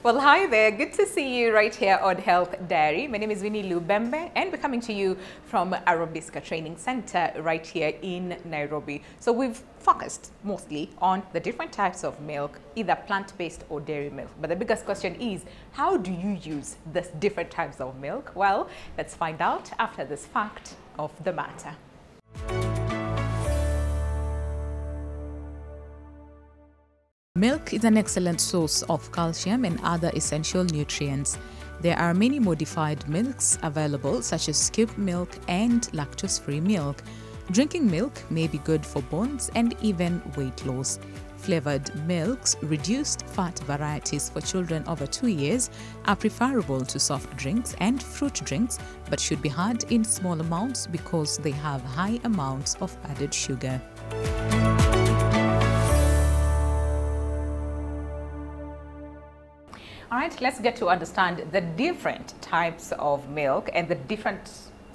Well, hi there. Good to see you right here on Health Diary. My name is Winnie Lubembe, and we're coming to you from Arabisca Training Center right here in Nairobi. So we've focused mostly on the different types of milk, either plant-based or dairy milk. But the biggest question is, how do you use these different types of milk? Well, let's find out after this fact of the matter. Milk is an excellent source of calcium and other essential nutrients. There are many modified milks available, such as skimmed milk and lactose-free milk. Drinking milk may be good for bones and even weight loss. Flavored milks, reduced fat varieties for children over 2 years are preferable to soft drinks and fruit drinks, but should be had in small amounts because they have high amounts of added sugar. All right, let's get to understand the different types of milk and the different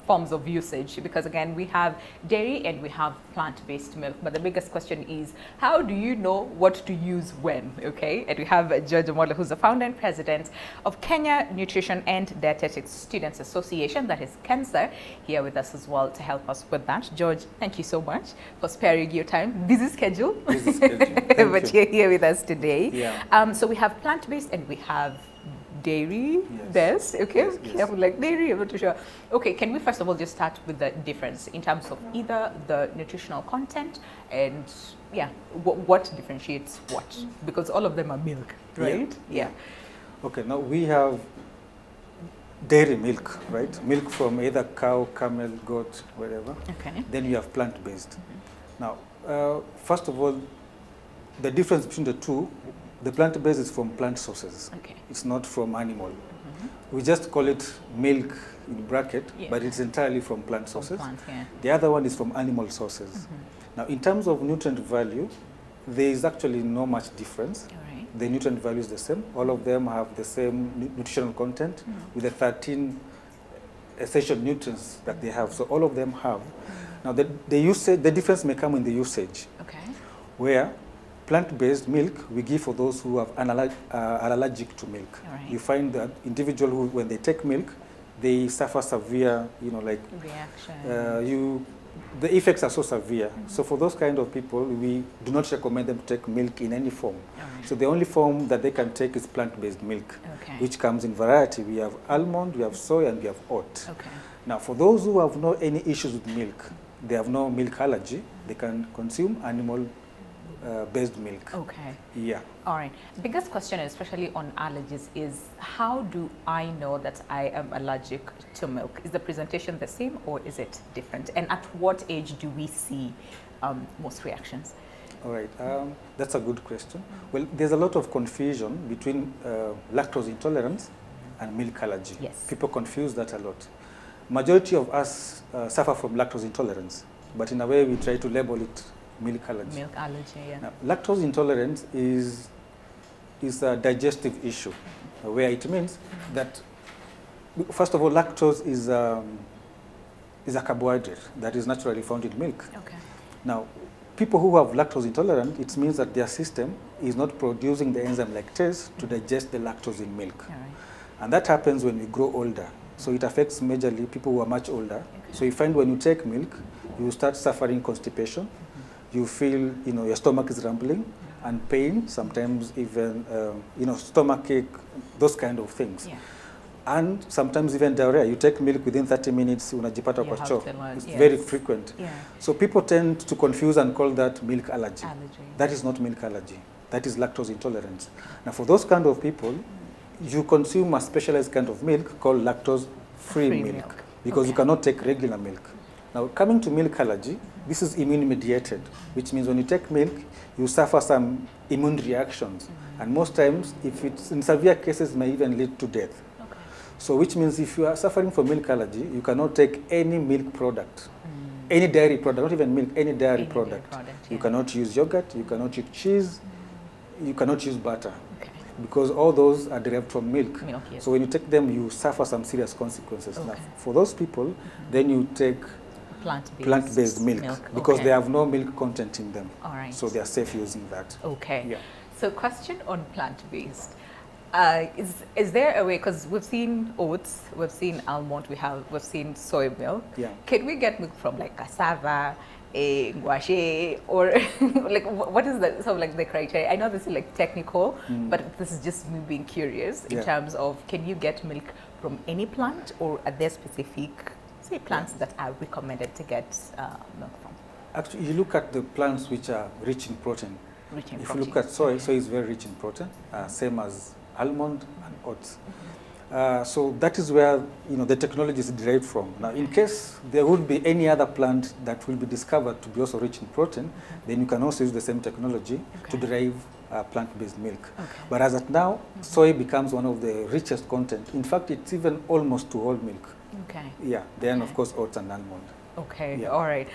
forms of usage, because again, we have dairy and we have plant-based milk. But the biggest question is, how do you know what to use when, okay? And we have George Omola, who's the founder and president of Kenya Nutrition and Dietetics Students Association, that is KENSA, here with us as well to help us with that. George, thank you so much for sparing your time. Busy schedule. Busy schedule. But you're here with us today. Yeah. So we have plant-based and we have dairy best, okay? Yes. Like dairy, I'm not too sure. Okay, can we first of all just start with the difference in terms of either the nutritional content and what differentiates what? Because all of them are milk, right? Yeah. Okay, now we have dairy milk, right? Milk from either cow, camel, goat, whatever. Okay. Then you have plant-based. Now, first of all, the difference between the two, the plant-based is from plant sources. Okay. It's not from animal. We just call it milk in bracket, but it's entirely from plant sources. From plant, The other one is from animal sources. Now, in terms of nutrient value, there is actually no much difference. All right. The nutrient value is the same. All of them have the same nutritional content with the 13 essential nutrients that they have. So all of them have. Now, the difference may come in the usage. Okay. Where plant-based milk we give for those who are allergic to milk. Right. You find that individual who, when they take milk, they suffer severe, reaction. The effects are so severe. So for those kind of people, we do not recommend them to take milk in any form. Right. So the only form that they can take is plant-based milk, which comes in variety. We have almond, we have soy, and we have oat. Okay. Now, for those who have no any issues with milk, they have no milk allergy, they can consume animal based milk. Okay. Yeah. All right. The biggest question, especially on allergies, is how do I know that I am allergic to milk? Is the presentation the same or is it different? And at what age do we see most reactions? All right. That's a good question. Well, there's a lot of confusion between lactose intolerance and milk allergy. Yes. People confuse that a lot. Majority of us suffer from lactose intolerance, but in a way we try to label it milk allergy. Milk allergy, yeah. Now, lactose intolerance is a digestive issue, where it means that, first of all, lactose is a carbohydrate that is naturally found in milk. Okay. Now, people who have lactose intolerant, it means that their system is not producing the enzyme lactase to digest the lactose in milk. All right. And And that happens when we grow older. So it affects majorly people who are much older. Okay. So you find when you take milk, you start suffering constipation. You feel, your stomach is rumbling and pain, sometimes even, stomach ache, those kind of things. Yeah. And sometimes even diarrhea. You take milk within 30 minutes, unajipata kwa choo. It's very frequent. Yeah. So people tend to confuse and call that milk allergy. That is not milk allergy. That is lactose intolerance. Now for those kind of people, you consume a specialized kind of milk called lactose-free milk. Because you cannot take regular milk. Now coming to milk allergy, this is immune mediated, which means when you take milk, you suffer some immune reactions. And most times, if it's in severe cases, may even lead to death. So which means if you are suffering from milk allergy, you cannot take any milk product, any dairy product, not even milk, any dairy product. You cannot use yogurt, you cannot use cheese, you cannot use butter. Because all those are derived from milk. So when you take them, you suffer some serious consequences. Now, for those people, then you take plant-based milk because they have no milk content in them. So they are safe using that. Okay. Yeah. So question on plant-based. Is there a way, because we've seen oats, we've seen almond, we've seen soy milk. Yeah. Can we get milk from like cassava, guache, or like what is the sort of like the criteria? I know this is like technical, but this is just me being curious in terms of, can you get milk from any plant, or are there specific, say, plants that are recommended to get milk from? Actually, you look at the plants which are rich in protein. Rich in if protein. you look at soy, soy is very rich in protein, same as almond and oats. So that is where the technology is derived from. Now, in case there would be any other plant that will be discovered to be also rich in protein, then you can also use the same technology to derive plant-based milk. But as at now, soy becomes one of the richest content. In fact, it's even almost to all milk. Yeah. Then of course oats and almond. Okay, all right.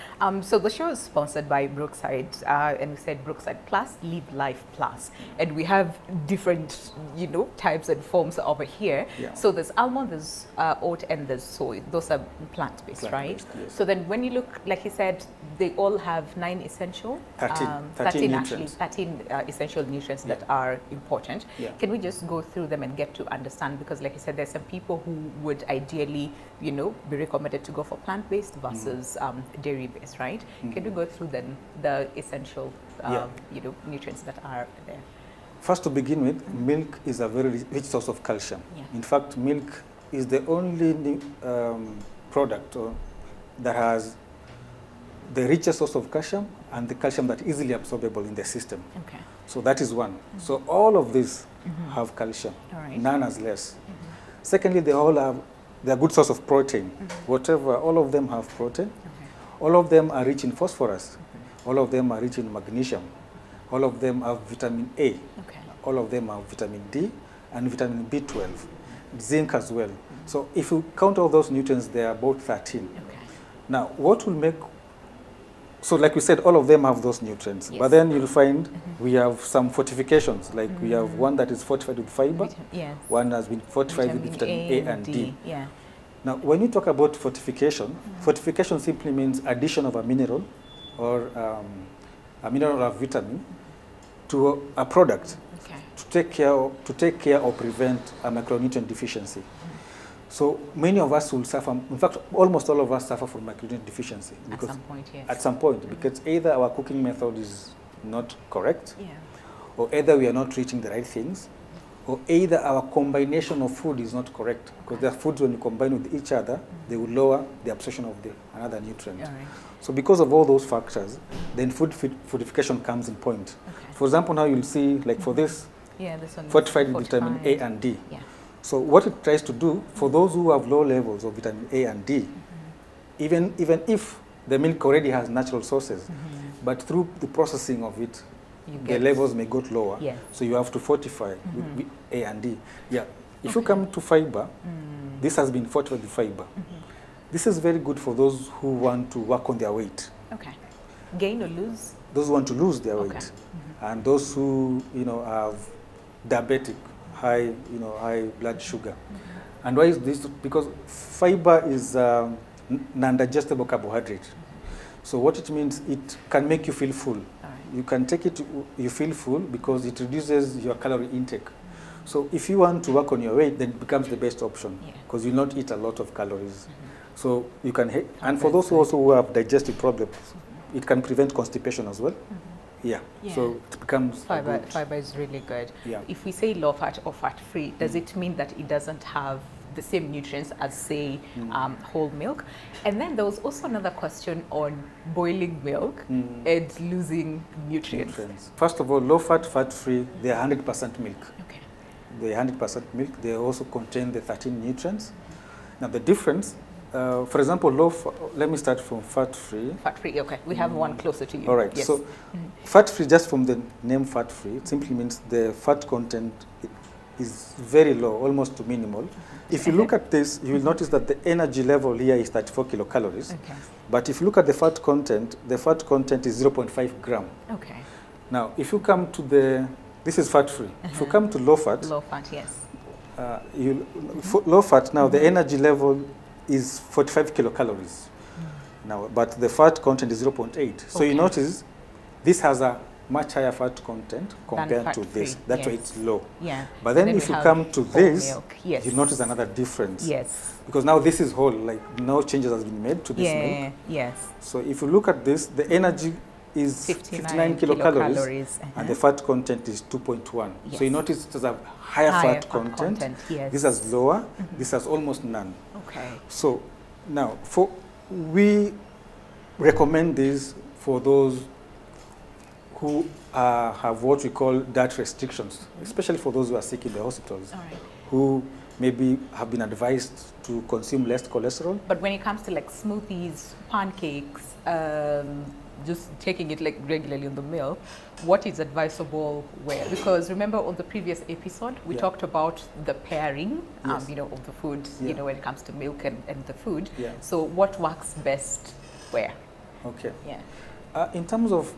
So the show is sponsored by Brookside, and we said Brookside Plus, Live Life Plus, and we have different, types and forms over here. Yeah. So there's almond, there's oat, and there's soy. Those are plant-based, right? Yes. So then when you look, like you said, they all have 9 essential, 13 actually, 13 essential nutrients that are important. Yeah. Can we just go through them and get to understand? Because like you said, there's some people who would ideally, be recommended to go for plant-based versus dairy-based, right? Can we go through then the essential, nutrients that are there? First, to begin with, milk is a very rich source of calcium. Yeah. In fact, milk is the only product that has the richest source of calcium and the calcium that is easily absorbable in the system. Okay. So that is one. So all of these have calcium, none has less. Secondly, they're a good source of protein. Whatever, all of them have protein. All of them are rich in phosphorus. All of them are rich in magnesium. All of them have vitamin A. All of them have vitamin D and vitamin B12, zinc as well. So if you count all those nutrients, they are about 13. Now, what will make, so like we said, all of them have those nutrients. But then you'll find we have some fortifications, like we have one that is fortified with fiber, one has been fortified with vitamin A and D. Now, when you talk about fortification, fortification simply means addition of a mineral or a mineral or vitamin to a product to take care or prevent a micronutrient deficiency. So many of us will suffer, in fact, almost all of us suffer from micronutrient deficiency. Because at some point, because either our cooking method is not correct, or either we are not treating the right things, or either our combination of food is not correct. Because there are foods, when you combine with each other, they will lower the absorption of another nutrient. So because of all those factors, then food fortification comes in point. For example, now you'll see, like for this, fortified with vitamin A and D. So what it tries to do, for those who have low levels of vitamin A and D, even if the milk already has natural sources, but through the processing of it, the levels may go lower. So you have to fortify with A and D. If you come to fiber, this has been fortified with fiber. This is very good for those who want to work on their weight. Gain or lose? Those who want to lose their weight. And those who, have diabetic, high blood sugar. And why is this? Because fiber is non-digestible carbohydrate. So what it means, it can make you feel full. You can take it, you feel full because it reduces your calorie intake. So if you want to work on your weight, then it becomes the best option because you'll not eat a lot of calories. So you can, and for those who have digestive problems, it can prevent constipation as well. So it becomes fiber is really good. If we say low fat or fat free, does it mean that it doesn't have the same nutrients as, say, whole milk? And then there was also another question on boiling milk and losing nutrients. First of all, low fat, fat free, they are 100% milk. They are 100% milk. They also contain the 13 nutrients. Now the difference, for example, let me start from fat free. Fat free, we have one closer to you. All right, so fat free, just from the name fat free, it simply means the fat content is very low, almost to minimal. If you look at this, you will notice that the energy level here is 34 kilocalories. But if you look at the fat content is 0.5 gram. Now, if you come to this is fat free. If you come to low fat, low fat, now the energy level is 45 kilocalories. Now, but the fat content is 0.8. So you notice this has a much higher fat content compared to this. That's why it's low. Yeah. But then if you come to this, milk. Yes. you notice another difference. Yes. Because now this is whole, like no changes has been made to this milk. Yes. So if you look at this, the energy is 59 kilocalories, and the fat content is 2.1. Yes. So you notice it has a higher fat content. Yes. This has lower, this has almost none. Okay. So now, we recommend this for those who have what we call diet restrictions, especially for those who are sick in the hospitals, who maybe have been advised to consume less cholesterol. But when it comes to like smoothies, pancakes, just taking it like regularly on the meal, what is advisable where? Because remember on the previous episode, we talked about the pairing, you know, of the food, you know, when it comes to milk and the food. So what works best where? Okay. Yeah. In terms of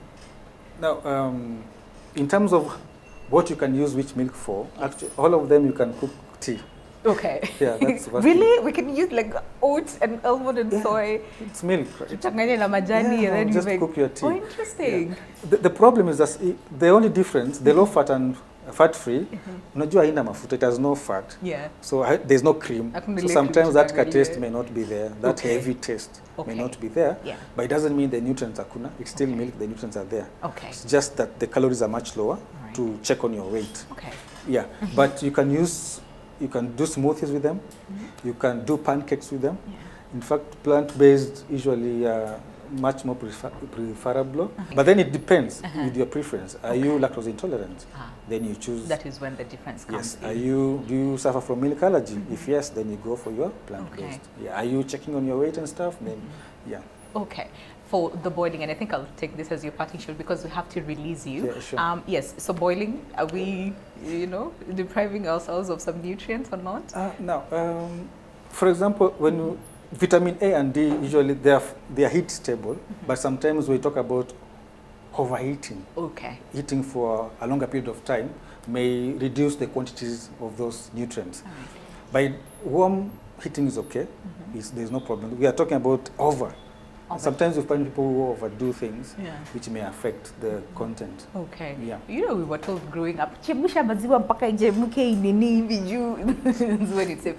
what you can use which milk for, actually all of them you can cook tea. Okay. Yeah, that's what really? We can use like oats and almond and soy. It's milk, right? And then just cook your tea. Oh, interesting. Yeah. The problem is that the only difference, the low fat and fat-free, unajua haina mafuta, it has no fat. Yeah. So there's no cream. So sometimes that taste may not be there. That heavy taste may not be there. Yeah. But it doesn't mean the nutrients are kuna. It's still milk, the nutrients are there. Okay. It's just that the calories are much lower to check on your weight. Okay. Yeah. But you can do smoothies with them. You can do pancakes with them. Yeah. In fact, plant-based usually much more preferable. But then it depends with your preference. Are you lactose intolerant? Then you choose. That is when the difference comes. Yes. Do you suffer from milk allergy? If yes, then you go for your plant-based. Yeah. Are you checking on your weight and stuff? Then yeah. Okay. For the boiling, and I think I'll take this as your parting shot because we have to release you. Yeah, sure. Yes, so boiling, are we, you know, depriving ourselves of some nutrients or not? No. For example, when vitamin A and D, usually they are heat stable, but sometimes we talk about overheating. Okay. Eating for a longer period of time may reduce the quantities of those nutrients. By warm heating is okay. There's no problem. We are talking about over. Sometimes you find people who overdo things, which may affect the content. Okay. Yeah. You know, we were told growing up, chemusha maziwa mpaka ijemuke inini viju.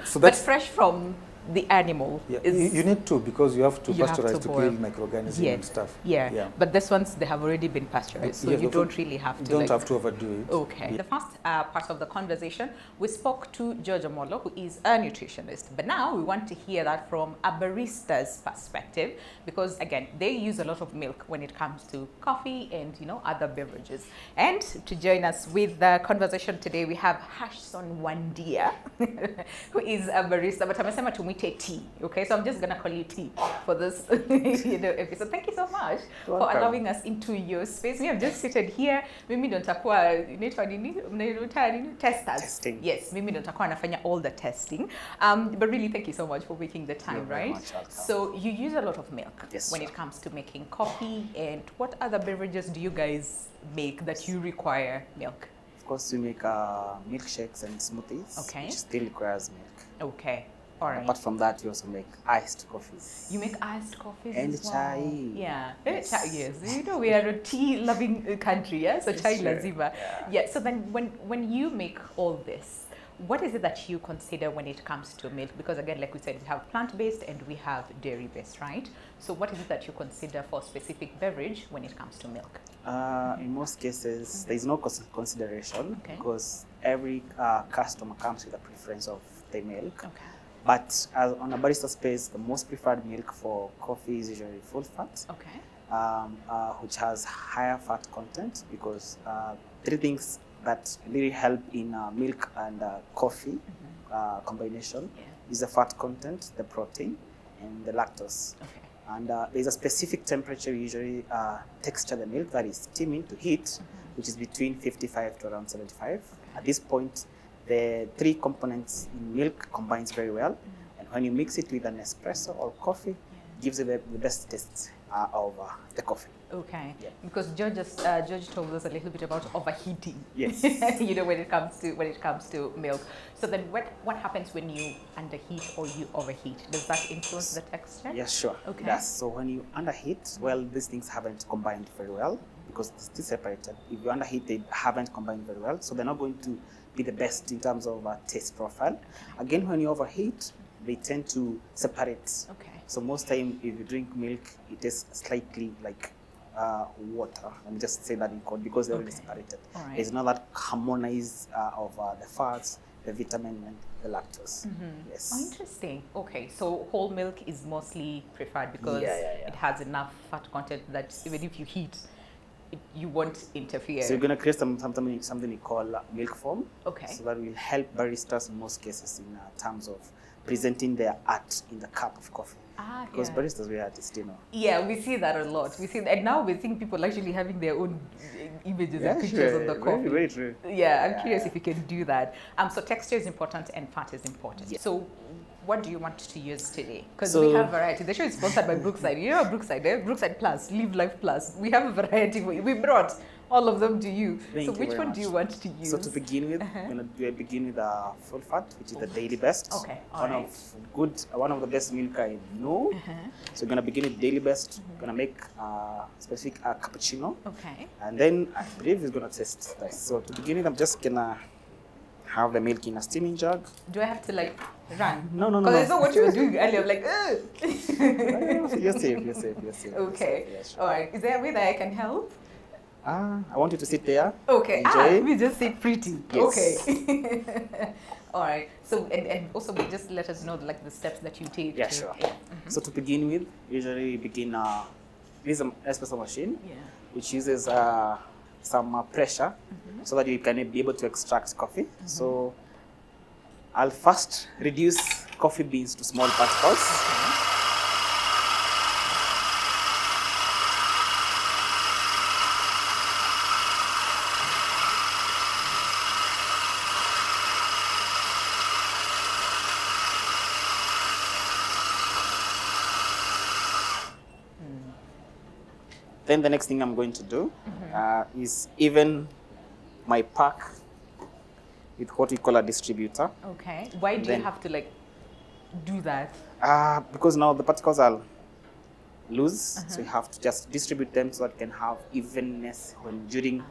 So but fresh from the animal. Yeah. You need to, because you have to pasteurize to kill microorganisms and stuff. Yeah. But this ones, they have already been pasteurized, so you don't really have to. You don't have to overdo it. Okay. Yeah. The first part of the conversation, we spoke to George Omolo, who is a nutritionist. But now we want to hear that from a barista's perspective, because again, they use a lot of milk when it comes to coffee and, you know, other beverages. And to join us with the conversation today, we have Hashson Wandia, who is a barista, but amesema tumwite tea. Okay, so I'm just gonna call you Tea for this episode. Thank you so much for allowing us into your space. We have just seated here. Mimi ndo nitakuwa testers. Testing. Yes, mimi ndo nitakuwa nafanya all the testing. But really, thank you so much for making the time, right? So you use a lot of milk when it comes to making coffee. And what other beverages do you guys make that you require milk? Of course, we make milkshakes and smoothies, which still requires milk. Okay. All right. Apart from that, we also make iced coffees. You make iced coffees and as well? chai. Yeah. Yes. You know, we are a tea-loving country, yeah? So chai lazima. Yeah. So then when you make all this, what is it that you consider when it comes to milk? Because again, like we said, we have plant-based and we have dairy-based, right? So what is it that you consider for specific beverage when it comes to milk? In most cases, there is no consideration because every customer comes with a preference of the milk. Okay. But on a barista space, the most preferred milk for coffee is usually full fat, which has higher fat content, because three things that really help in milk and coffee combination is the fat content, the protein, and the lactose. Okay. And there's a specific temperature we usually texture the milk, that is steaming to heat, which is between 55 to around 75. Okay. At this point, the three components in milk combines very well, and when you mix it with an espresso or coffee, it gives you the best taste of the coffee. Okay, because George told us a little bit about overheating. Yes. You know, when it comes to milk. So then, what happens when you underheat or you overheat? Does that influence the texture? Yes, sure. Okay. It does. So when you underheat, well, these things haven't combined very well, because they're still separated. If you underheat, they haven't combined very well, so they're not going to be the best in terms of taste profile. Again, when you overheat, they tend to separate. Okay. So most time, if you drink milk, it tastes slightly like water. Let me just say that in code because they're already separated. All right. It's not that harmonized of the fats, the vitamin, and the lactose. Yes. Oh, interesting. Okay, so whole milk is mostly preferred because Yeah. it has enough fat content that even if you heat, you won't interfere. So you're gonna create something you call milk foam. Okay. So that will help baristas in most cases in terms of presenting their art in the cup of coffee. Because baristas we artists, you know. Yeah, we see that a lot. We see that, and now we're seeing people actually having their own images and pictures of the coffee. Very true. Yeah, I'm curious if you can do that. So texture is important and fat is important. Yeah. So what do you want to use today? Because So- we have variety. The show is sponsored by Brookside. You know Brookside, eh? Brookside Plus, Live Life Plus. We have a variety for you. We brought all of them to you. Thank so you which very one much. do you want to use? So to begin with, I'm gonna begin with full fat, which is the daily best. Okay, all right. One of the best milk I know. So we're gonna begin with daily best. Gonna make a specific cappuccino, Okay. and then I believe it's gonna taste nice. So to begin with, I'm just gonna have the milk in a steaming jug. Do I have to like run? No. Because I saw what you were doing earlier. I'm like, ugh. You're safe. Okay. Yeah, sure. All right. Is there a way that I can help? I want you to sit there. Okay. Enjoy. We just say pretty. Yes. Okay. All right. So and also just let us know like the steps that you take. Yeah, sure. So to begin with, usually we begin with an espresso machine, Yeah. which uses some pressure so that you can be able to extract coffee. So I'll first reduce coffee beans to small particles. Then the next thing I'm going to do is even my pack with what we call a distributor. Okay. Why do Then- you have to like do that? Because now the particles are loose, so you have to just distribute them so that you can have evenness when during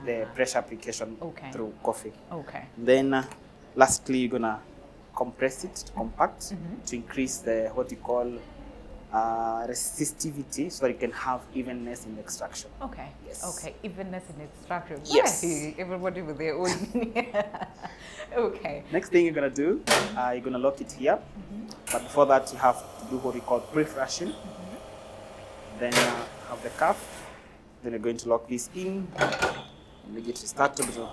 the pressure application Okay. through coffee. Okay. Then lastly, you're gonna compress it to compact to increase the what you call resistivity so that you can have evenness in the extraction. Okay. Yes. Okay. Evenness in extraction. Yes. Right. Everybody with their own. Okay. Next thing you're gonna do, you're gonna lock it here. But before that, you have to do what we call pre-flushing. Then have the cup. Then you're going to lock this in. And make it start to do.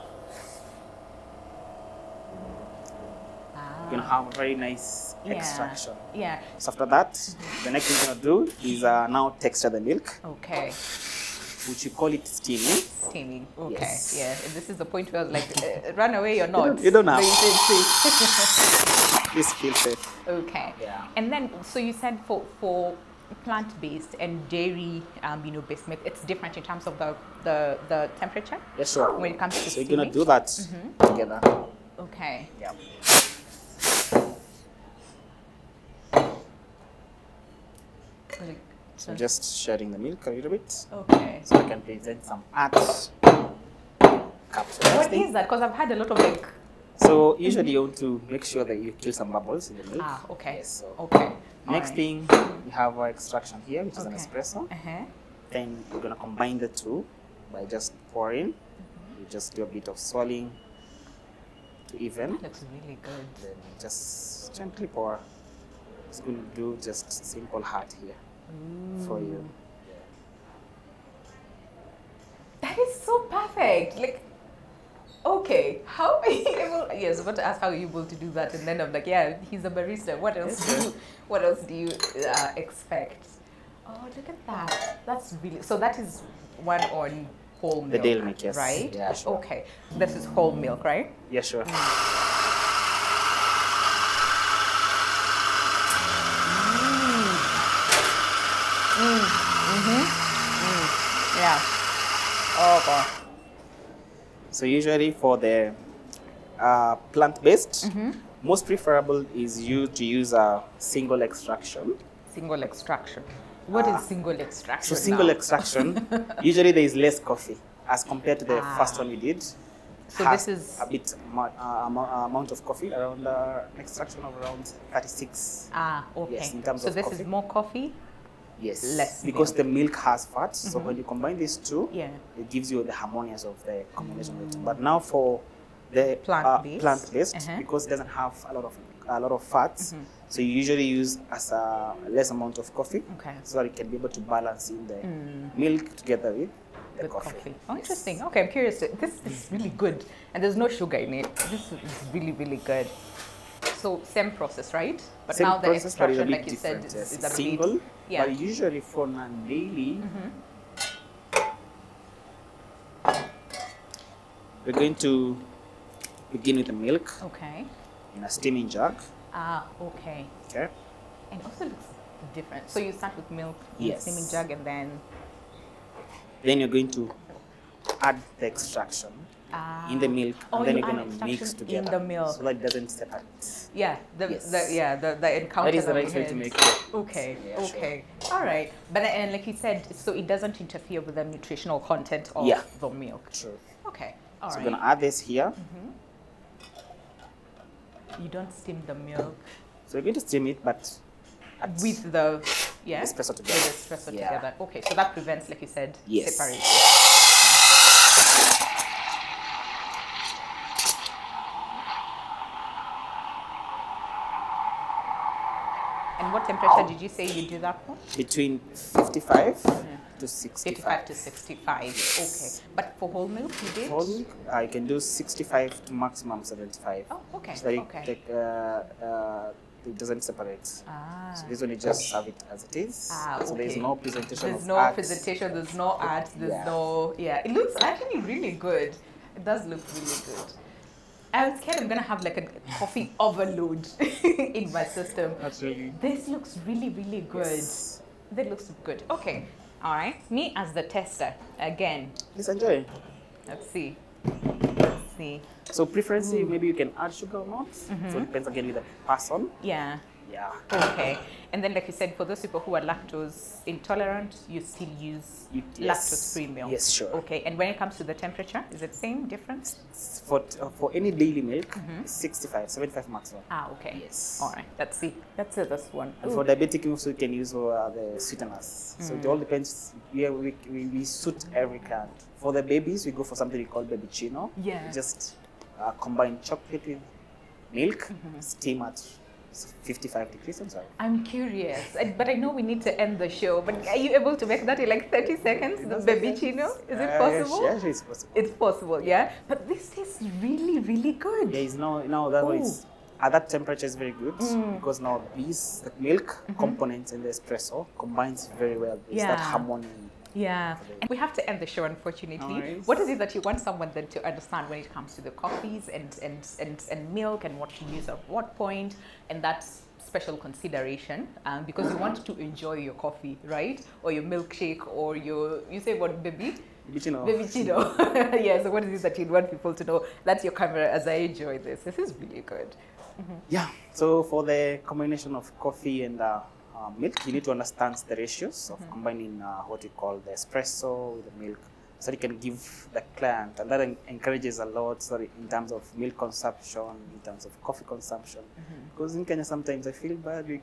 You're gonna have a very nice extraction. Yeah. So after that, the next thing you're gonna do is now texture the milk, Okay. which you call it steaming. Steaming. Okay. Yes. Yeah. And this is the point where I was like, run away or not. You don't have But you to. said safe. Please feel safe. Okay. Yeah. And then, so you said for plant-based and dairy, based milk, it's different in terms of the temperature. Yes, sure. When it comes to So you're gonna steaming? do that together. Okay. Yeah. Like, So just sharing the milk a little bit, okay. so I can present some art capsule. What is that? Because I've had a lot of like. So usually you want to make sure that you kill some bubbles in the milk. Okay. Yes. So Okay. next Alright. thing, we have our extraction here, which is an Okay. espresso. Uh-huh. Then we're gonna combine the two by just pouring. You just do a bit of swirling to even. Looks really good. Then just gently pour. It's going to do just simple heart here for you. That is so perfect. Like, okay, how are you able? Yes, I was about to ask how you're able to do that, and then I'm like, yeah, he's a barista. What else do you? What else do you expect? Oh, look at that. That's really. So that is one on whole milk. The daily milk, yes. Right. Yeah, sure. Okay. This is whole milk, right? Yeah, sure. Yeah. Oh, God. So usually for the plant-based, most preferable is you to use a single extraction. Single extraction. What is single extraction? So single extraction, usually there is less coffee as compared to the first one we did. So this is a bit amount of coffee, around extraction of around 36. Okay. Yes, in terms so of this coffee. is more coffee. Yes, less because milk. the milk has fat. So when you combine these two, it gives you the harmonious of the combination of it. But now for the plant-based, because it doesn't have a lot of fats, so you usually use as a less amount of coffee, so that you can be able to balance in the milk together with the coffee. Oh, interesting. Okay, I'm curious. This is really good, and there's no sugar in it. This is really, really good. So same process, right? But Same now the process, but extraction, it's a like bit you said, different, is a single. bit, But usually for non-daily, we're going to begin with the milk. Okay. In a steaming jug. Okay. Okay. And it also looks different. So you start with milk in Yes. the steaming jug, and then you're going to add the extraction in the milk, and then you're going to mix together in the milk, so that it doesn't separate. Yeah, the encounter. That is the right way to make it. Okay, Yeah, okay, sure. All right. But and like you said, so it doesn't interfere with the nutritional content of the milk. True. Okay, all right. So we're going to add this here. You don't steam the milk. So we're going to steam it, but with the espresso together. With the espresso together. Okay, so that prevents, like you said, separation. And what temperature did you say you do that for? Between 55 to 65. 55 to 65. Okay. But for whole milk, you did? Whole milk, I can do 65 to maximum 75. Oh, okay. So that it doesn't separate. So this one you just serve it as it is. So there's no presentation. There's no presentation. There's no art. There's no. Yeah, it looks actually really good. It does look really good. I was scared I'm gonna have like a coffee overload in my system. Absolutely. This looks really, really good. Yes. That looks good. Okay. All right. Me as the tester again. Please enjoy. Let's see. Let's see. So preferably, maybe you can add sugar or not. So it depends again with the person. Yeah. Yeah. Okay. And then, like you said, for those people who are lactose intolerant, you still use lactose-free milk. Yes, sure. Okay. And when it comes to the temperature, is it same difference? For any daily milk, 65, 75 maximum. Okay. Yes. All right. Let's see. Let's see this one. And for diabetic milk, so you can use the sweeteners. So it all depends. We suit every kind. For the babies, we go for something we call baby chino. Yeah. We just combine chocolate with milk, steam at 55 degrees. I'm curious, but I know we need to end the show. But are you able to make that in like 30 seconds? The baby chino? Is it possible? Yes, it's possible. It's possible, yeah. But this tastes really, really good. Yeah, it's now that way. At that temperature is very good because now the milk components in the espresso combines very well. It's that harmony. Yeah, and we have to end the show, unfortunately. What is it that you want someone then to understand when it comes to the coffees and milk and what to use at what point, and that's special consideration because you want to enjoy your coffee, right? Or your milkshake, or you say what, baby? Baby chino. Baby chino. Yeah, so what is it that you'd want people to know? That's your camera as I enjoy this. This is really good. Yeah, so for the combination of coffee and milk, you need to understand the ratios of combining what you call the espresso with the milk, so you can give the client, and that encourages a lot. In terms of milk consumption, in terms of coffee consumption, because in Kenya sometimes I feel bad we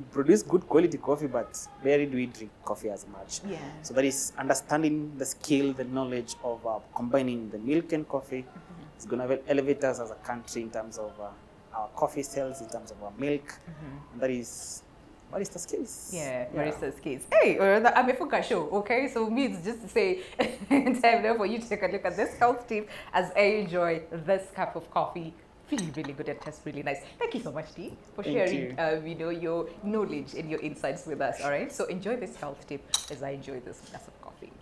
produce good quality coffee, but rarely do we drink coffee as much. Yeah. So that is understanding the skill, the knowledge of combining the milk and coffee. It's going to elevate us as a country in terms of our coffee sales, in terms of our milk, and that is barista skills. Yeah, barista skills. Hey, the Amefuka show, okay? So me, it's just to say, time now for you to take a look at this health tip as I enjoy this cup of coffee. Really, really good and tastes really nice. Thank you so much, Dee, for sharing your knowledge and your insights with us, all right? So enjoy this health tip as I enjoy this glass of coffee.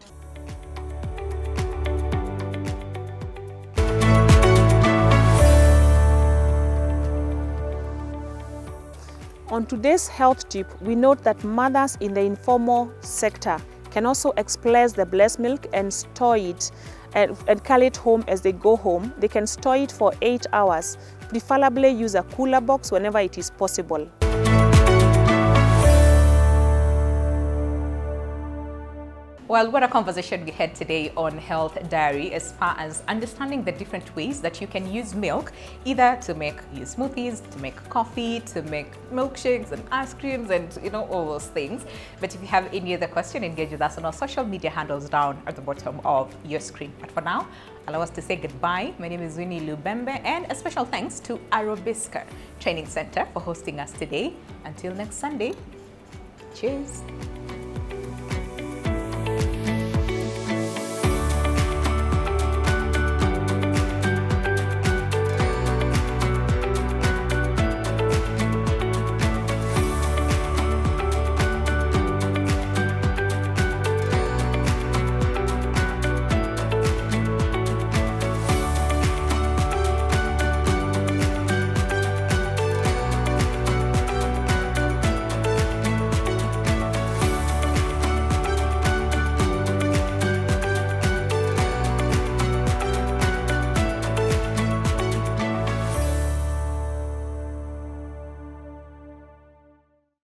On today's health tip, we note that mothers in the informal sector can also express the blessed milk and store it and carry it home as they go home. They can store it for 8 hours. Preferably use a cooler box whenever it is possible. Well, what a conversation we had today on Health Diary as far as understanding the different ways that you can use milk, either to make your smoothies, to make coffee, to make milkshakes and ice creams and, you know, all those things. But if you have any other question, engage with us on our social media handles down at the bottom of your screen. But for now, allow us to say goodbye. My name is Winnie Lubembe, and a special thanks to Arobiska Training Center for hosting us today. Until next Sunday, cheers.